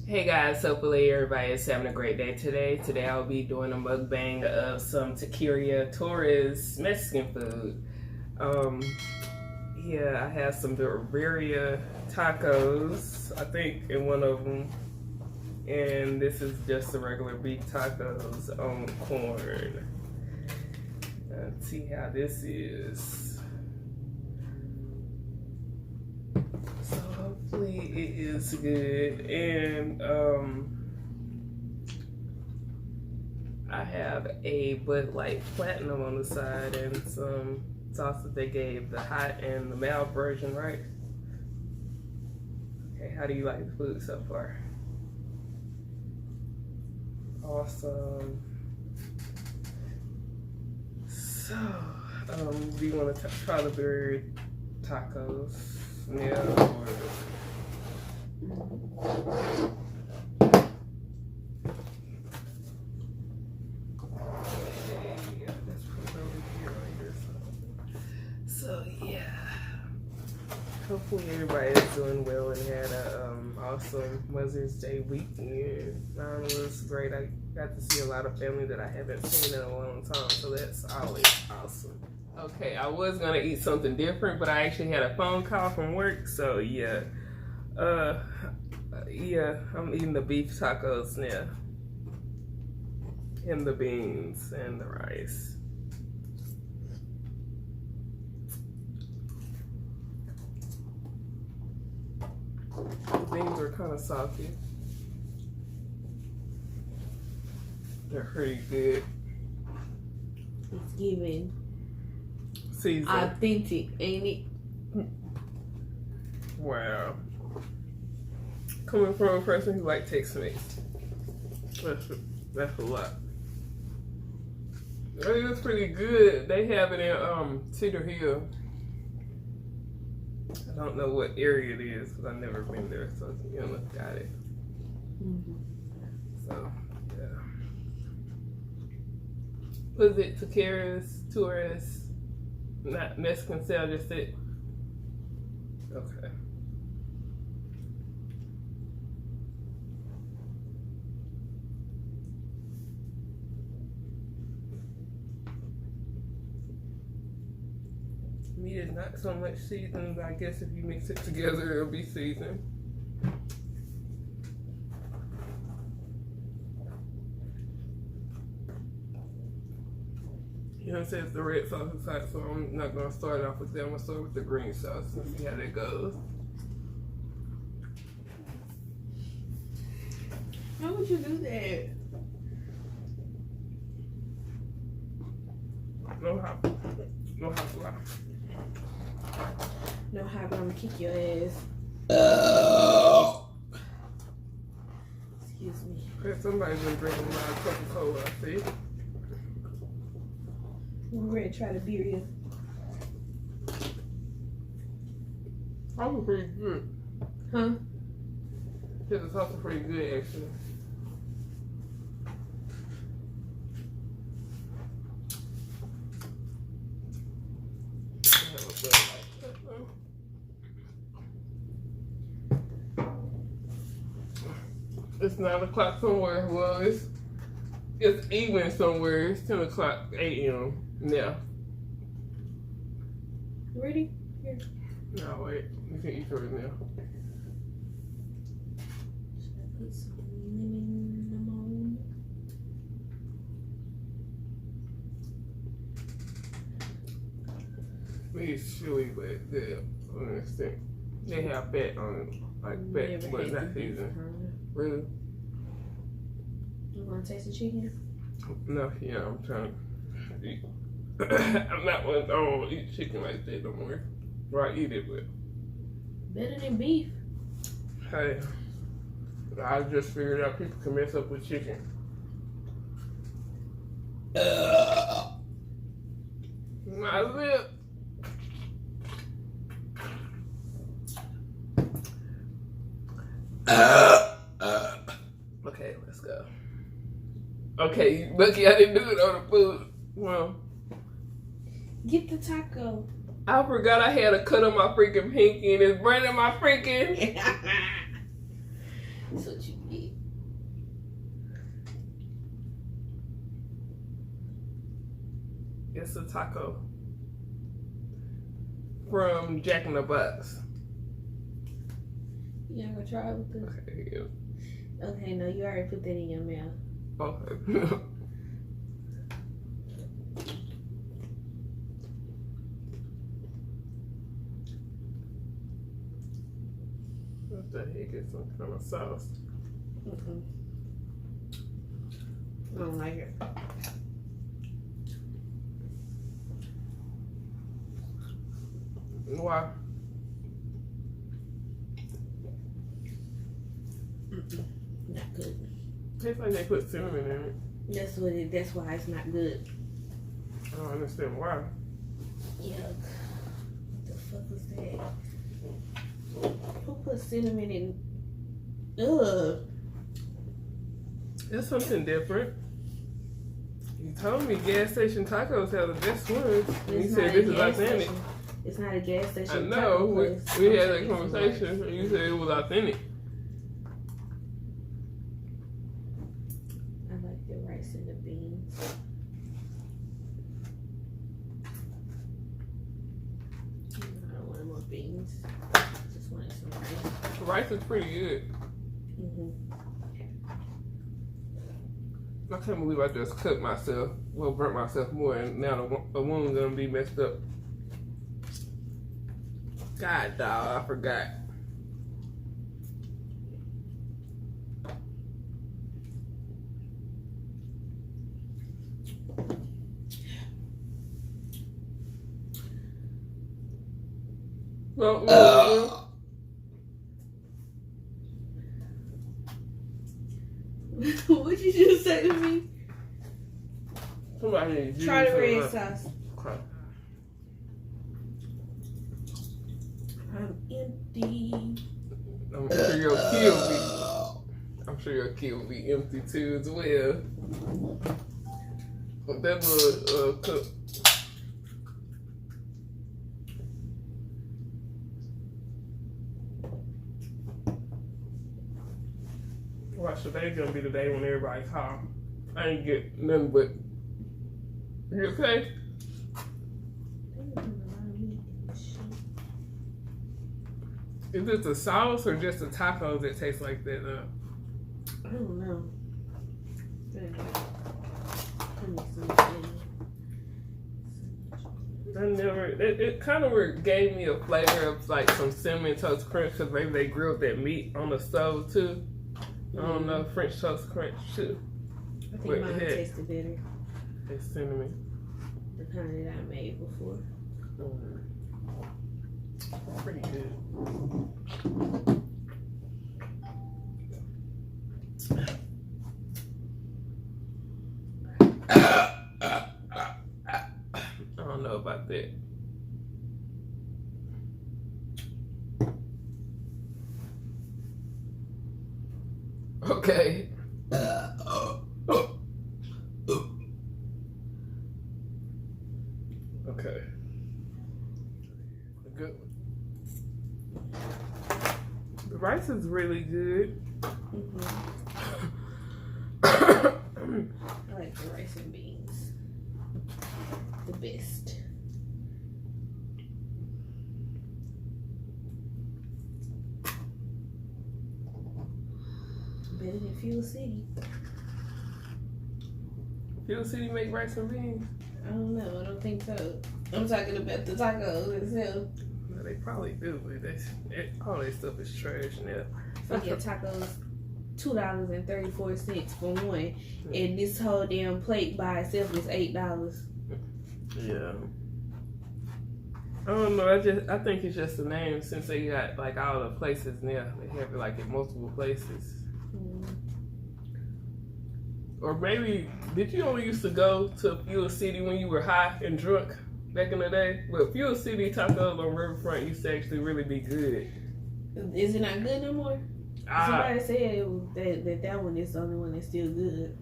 Hey guys, hopefully everybody is having a great day today. Today I'll be doing a mukbang of some Taqueria Torres Mexican food. Yeah, I have some Birria tacos, I think, in one of them. And this is just the regular beef tacos on corn. Let's see how this is. So hopefully it is good. And I have a Bud Light Platinum on the side and some sauce that they gave, the hot and the mild version, right? Okay, how do you like the food so far? Awesome. So, do you want to try the birria tacos? Yeah, or... So yeah, hopefully everybody is doing well and had a awesome Mother's Day weekend. Mine was great. I got to see a lot of family that I haven't seen in a long time, so that's always awesome. Okay, I was gonna eat something different, but I actually had a phone call from work, so yeah. Yeah, I'm eating the beef tacos now. And the beans and the rice. The beans are kind of salty. They're pretty good. It's giving season. authentic, ain't it? Wow. Coming from a person who likes Tex-Mex. That's a lot. I think it's pretty good. They have it in Cedar Hill. I don't know what area it is because I've never been there, so Kyianna got it. So, yeah. Was it Taqueria Torres? Not Mexican style, just it? Okay. Meat is not so much seasoned. I guess if you mix it together, it'll be seasoned. You know, it says the red sauce is hot, so I'm not gonna start off with that. I'm gonna start with the green sauce and see how that goes. How would you do that? No hot. No hot fly. No, how I'm gonna kick your ass. Excuse me. Okay, somebody's been drinking my Coca-Cola, I see. We're ready to try the Birria. That was pretty good. Huh? Yeah, the sauce was pretty good, actually. It's 9 o'clock somewhere. Well, it's evening somewhere. It's 10 o'clock a.m. now. Ready? Here. No, wait. You can eat yours now. Should I put some lemon on? It's chili, but good. I understand. They have fat on it. Like fat, but it's not seasoned. Really? You want to taste the chicken? No, yeah, I'm trying to eat. I'm not one, I don't eat chicken like that no more. Or I eat it, but. Better than beef. Hey, I just figured out people can mess up with chicken. My lip. Okay, let's go. Okay, lucky I didn't do it on the food. Well, Get the taco. I forgot I had a cut on my freaking pinky and it's burning my freaking. That's what you get. It's a taco from Jack in the Box. You not gonna try it with this? Okay, yeah. Okay, no, you already put that in your mouth. Okay. What the heck is some kind of sauce? Mm-mm. I don't like it. Why? Not good. Tastes like they put cinnamon in it. That's what it. That's why it's not good. I don't understand why. Yuck. What the fuck was that? Who put cinnamon in? Ugh. It's something different. You told me gas station tacos have the best ones. And you said this is authentic. It's not a gas station. I know. taco We place. had that conversation and you said it was authentic. I like the rice and the beans. I don't want more beans. Just wanted some rice. The rice is pretty good. Mm-hmm. I can't believe I just cut myself. Well, burnt myself more, and now the wound's gonna be messed up. God, dog, I forgot. Well, What'd you just say to me? somebody needs to Try the do red something. sauce. Okay. I'm empty. I'm sure your key will be. I'm sure your key will be empty too as well. But that little cook. Watch, today's gonna be the day when everybody call. I ain't get nothing but. You okay? Is it the sauce or just the tacos that taste like that? I don't know. It kind of gave me a flavor of like some cinnamon toast crunch because maybe they grilled that meat on the stove too. I don't know, French toast crunch too. I think mine tasted better. It's cinnamon. The kind that I made before. Pretty good. I don't know about that. Okay. Okay. Good. The rice is really good. I like the rice and beans. The best. Better than Fuel City. Fuel City make rice and beans? I don't know. I don't think so. I'm talking about the tacos itself. No, they probably do, but all that stuff is trash now. Fucking tacos, $2.34 for one, and this whole damn plate by itself is $8. Yeah. I don't know. I think it's just the name since they got like all the places now. They have it like in multiple places. Or maybe, did you only used to go to Fuel City when you were high and drunk back in the day? Well, Fuel City tacos on Riverfront used to actually really be good. Is it not good no more? Somebody said that one is the only one that's still good.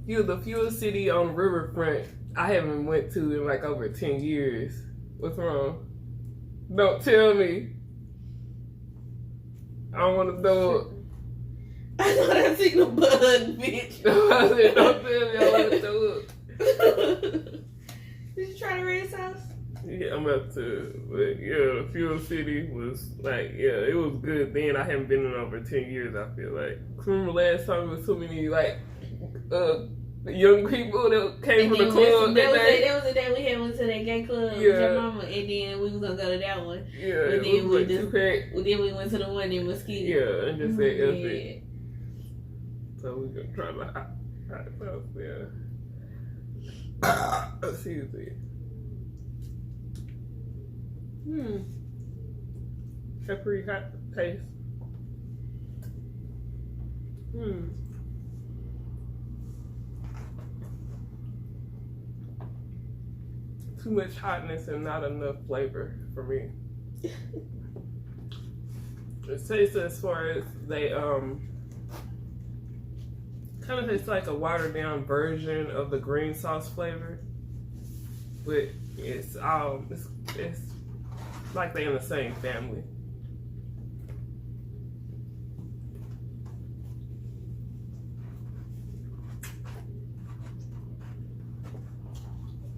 The Fuel City on Riverfront, I haven't went to in like over 10 years. What's wrong? Don't tell me. I don't want to throw up. I thought I seen the bug, bitch. I said, don't tell me I want to throw up. Did you try the red sauce? Yeah, I'm about to. But yeah, Fuel City was like, yeah, it was good then. I haven't been in over 10 years, I feel like. Remember last time there was so many, like, young people that came from the club that day? That was the day we went to that gay club with your mama, and then we was going to go to that one. Yeah, and then we went to the one in Mesquite. Yeah, and just said F it. So we're going to try the hot sauce there. Excuse me. Peppery hot taste. Too much hotness and not enough flavor for me. It tastes as far as they kind of tastes like a watered down version of the green sauce flavor, but it's like they're in the same family.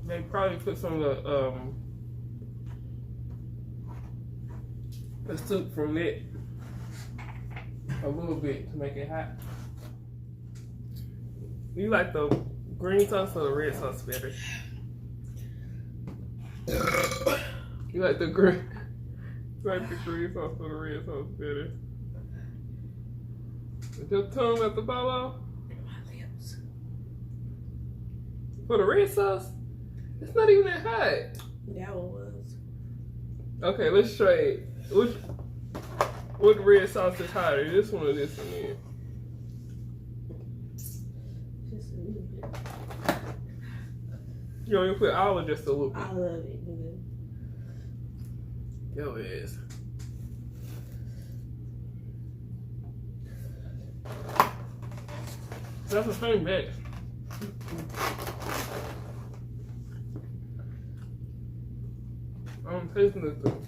They probably put some of the soup from it a little bit to make it hot. You like the green sauce or the red sauce better? You like the green sauce or the red sauce better? Is your tongue at the fall off? My lips. For the red sauce? It's not even that hot. That one was. Okay, let's trade. What red sauce is hotter? This one or this one then? Just a little bit. You don't even put all or just a little bit? I love it, nigga. Yo, it is. That's the same batch. I'm tasting this thing.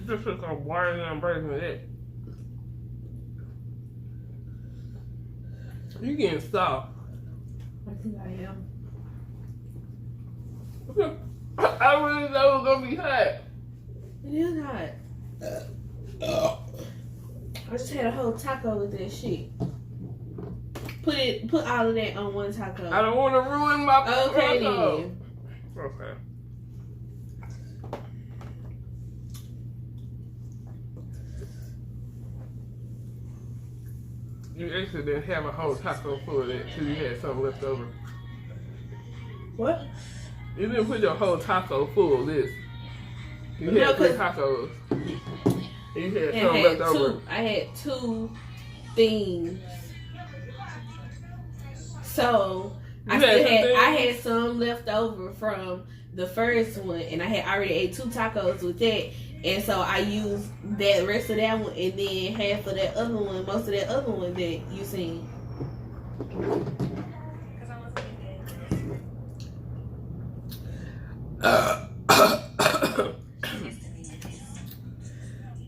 This is a watered down version of it. You getting soft. I think I am. I really thought it was gonna be hot. It is hot. I just had a whole taco with that shit. Put all of that on one taco. I don't want to ruin my Okay taco. then. Okay. You actually didn't have a whole taco full of that till you had something left over. What? You didn't put your whole taco full of this. You had 3 tacos. You had something left over. I had 2 things. So I had some left over from the first one, and I had already ate 2 tacos with that. And so I used that rest of that one, and then half of that other one, most of that other one that you seen.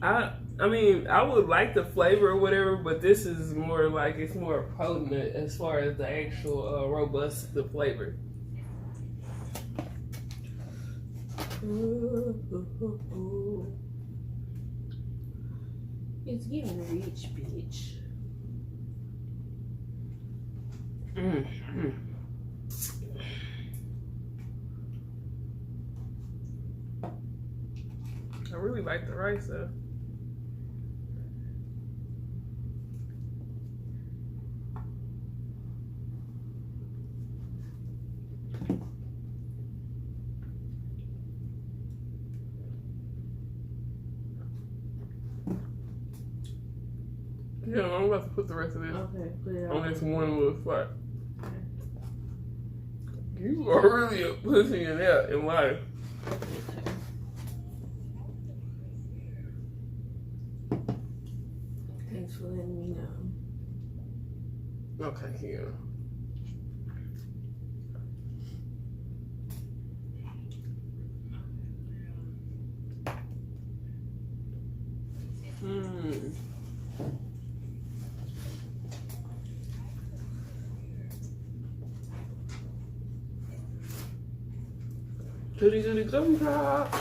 I mean, I would like the flavor or whatever, but this is more like, it's more potent as far as the actual robust the flavor. It's giving rich, bitch. I really like the rice though. Yeah, I'm about to put the rest of this put it on this one little spot. You are really a pussy in that in life. Thanks for letting me know. Okay, Kyianna. Goody goody gumdrop.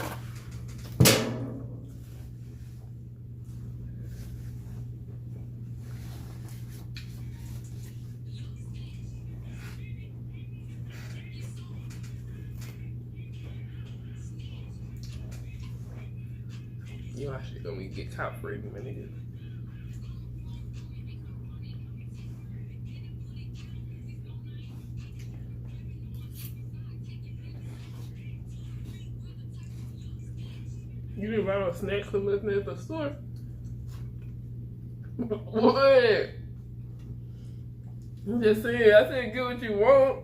You actually gonna get caught for it, my nigga. You didn't buy no snacks for listening at the store? What? I'm just saying, I said get what you want.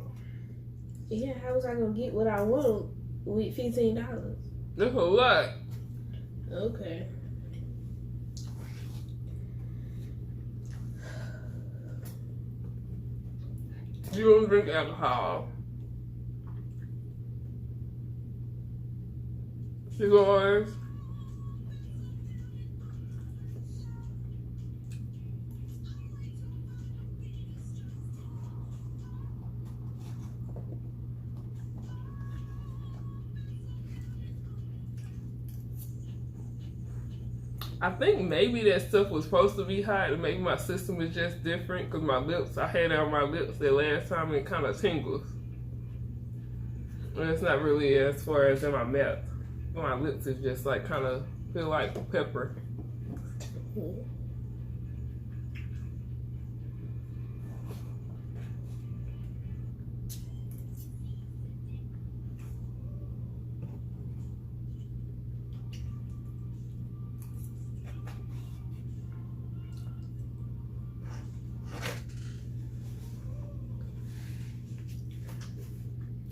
Yeah, how was I gonna get what I want with $15? That's a lot. Okay. You don't drink alcohol. Cigars. I think maybe that stuff was supposed to be hot and maybe my system is just different because my lips, I had it on my lips the last time and it kind of tingles. And it's not really as far as in my mouth. My lips is just like kind of feel like pepper.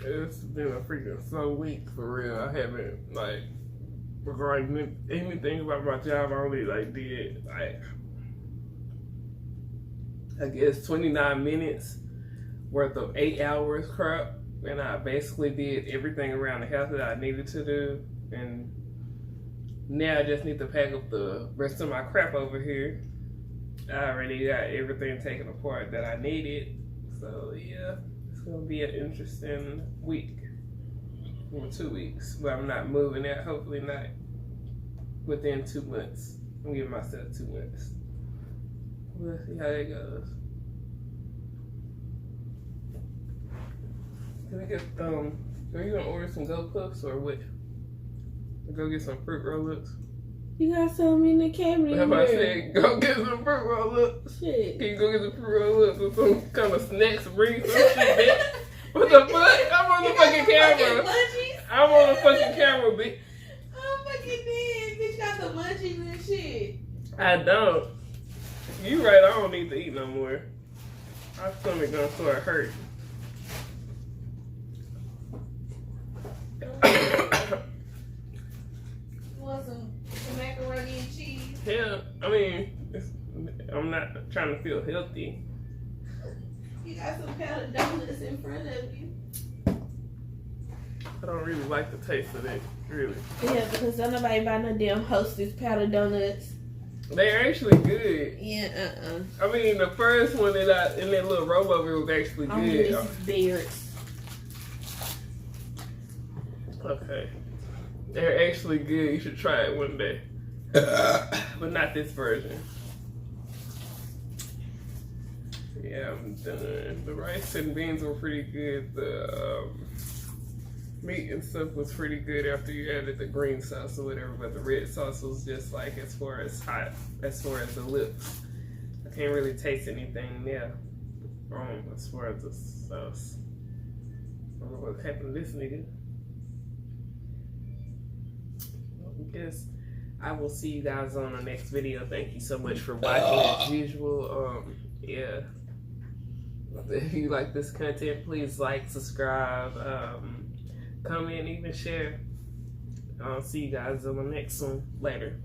It's been a freaking slow week for real. I haven't like regarding anything about my job. I only like did like I guess 29 minutes worth of 8 hours crap, and I basically did everything around the house that I needed to do. And now I just need to pack up the rest of my crap over here. I already got everything taken apart that I needed. So yeah. It's gonna be an interesting week or 2 weeks, but I'm not moving out. Hopefully not within 2 months. I'm giving myself 2 months. We'll see how that goes. Can we get are you gonna order some Gold Puffs or what? Go get some fruit roll-ups. You got some in the cabinet. Have I said go get some fruit roll-ups? Shit. Can you go get some fruit roll-ups with some kind of snacks, bring some shit back? What the fuck? I'm on the fucking camera. I'm on the fucking camera, bitch. I'm fucking dead. Bitch got the munchies and shit. I don't. You right, I don't need to eat no more. My stomach gonna start hurting. Want some macaroni and cheese? Yeah, I mean, I'm not trying to feel healthy. You got some powdered donuts in front of you. I don't really like the taste of it, really. Yeah, because don't nobody buy no damn Hostess powdered donuts. They're actually good. Yeah, I mean, the first one that I in that little rollover was actually good. This is Barrett's. Okay. They're actually good. You should try it one day. But not this version. Yeah, I'm done. The rice and beans were pretty good. The meat and stuff was pretty good after you added the green sauce or whatever, but the red sauce was just like as far as hot, as far as the lips. I can't really taste anything now as far as the sauce. I don't know what happened to this nigga. I guess I will see you guys on the next video. Thank you so much for watching as usual. Yeah. If you like this content, please like, subscribe, comment, even share. I'll see you guys on the next one later.